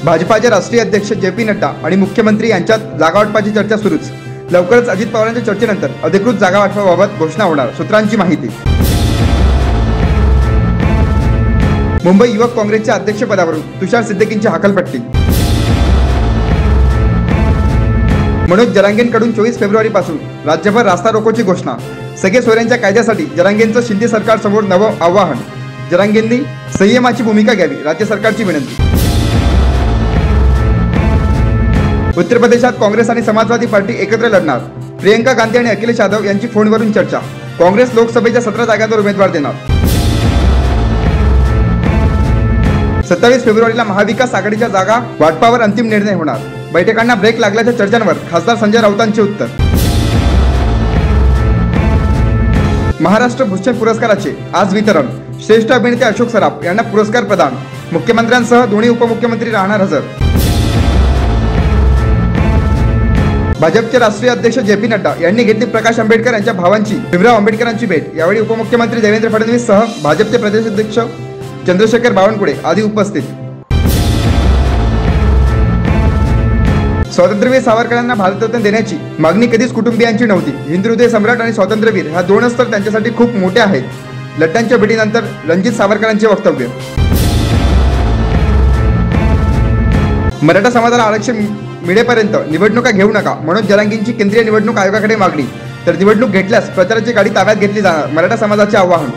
भाजपाचे राष्ट्रीय अध्यक्ष जे.पी. नड्डा आणि मुख्यमंत्री यांच्यात जागावाटपाची चर्चा सुरूच। लवकरच अजित पवारांच्या चर्चेनंतर अधिकृत जागावाटपाबाबत घोषणा होणार, सूत्रांची माहिती। मुंबई युवक काँग्रेसच्या अध्यक्षपदावरून तुषार सिद्दीकींची हकालपट्टी। मनोज जरांगेंकडून 24 फेब्रुवारीपासून राज्यभर रास्ता रोकोची घोषणा। सगळे सोयऱ्यांच्या कायद्यासाठी जरांगेंचं शिंदे सरकारसमोर नवं आव्हान। जरांगेंनी संयमाची भूमिका घ्यावी, राज्य सरकारची विनंती। उत्तर प्रदेशात काँग्रेस आणि समाजवादी पार्टी एकत्र लढणार। प्रियंका गांधी आणि अखिलेश यादव यांची फोनवरून चर्चा। काँग्रेस लोकसभेच्या 17 जागांवर उमेदवार देणार। 27 फेब्रुवारीला महाविकास आघाडीच्या जागा वाटपावर अंतिम निर्णय होणार। बैठकांना ब्रेक लागल्याच्या चर्चांवर खासदार संजय राऊतांचे उत्तर। महाराष्ट्र भूषण पुरस्काराचे आज वितरण। श्रेष्ठ अभिनेते अशोक सराफ यांना पुरस्कार प्रदान। मुख्यमंत्र्यांसह दोन्ही उपमुख्यमंत्री राहणार हजर। भाजपचे राष्ट्रीय अध्यक्ष जे.पी. नड्डा यांनी घेतली प्रकाश आंबेडकर यांच्या भावांची भीमराव आंबेडकरांची भेट। यावेळी उपमुख्यमंत्री देवेंद्र फडणवीस सह भाजपचे प्रदेशाध्यक्ष चंद्रशेखर बावनकुळे आदी उपस्थित। स्वातंत्र्यवीर सावरकरांना भारतरत्न देण्याची मागणी कधीच कुटुंबियांची नव्हती। हिंदू हृदय सम्राट आणि स्वातंत्र्यवीर ह्या दोनच तर त्यांच्यासाठी खूप मोठे आहेत। लड्डांच्या भेटीनंतर रणजित सावरकरांचे वक्तव्य। मराठा समाजाला आरक्षण मिळेपर्यंत निवडणुका घेऊ नका, मनोज जरांगेंची केंद्रीय निवडणूक आयोगाकडे मागणी। तर निवडणूक घेतल्यास प्रचाराची गाडी ताब्यात घेतली जाणार, मराठा समाजाचे आवाहन।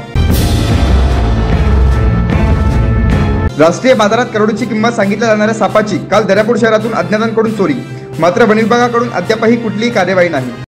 राष्ट्रीय बाजारात करोडोची किंमत सांगितल्या जाणाऱ्या सापाची काल दर्यापूर शहरातून अज्ञातांकडून चोरी। मात्र वन विभागाकडून अद्यापही कुठलीही कार्यवाही नाही।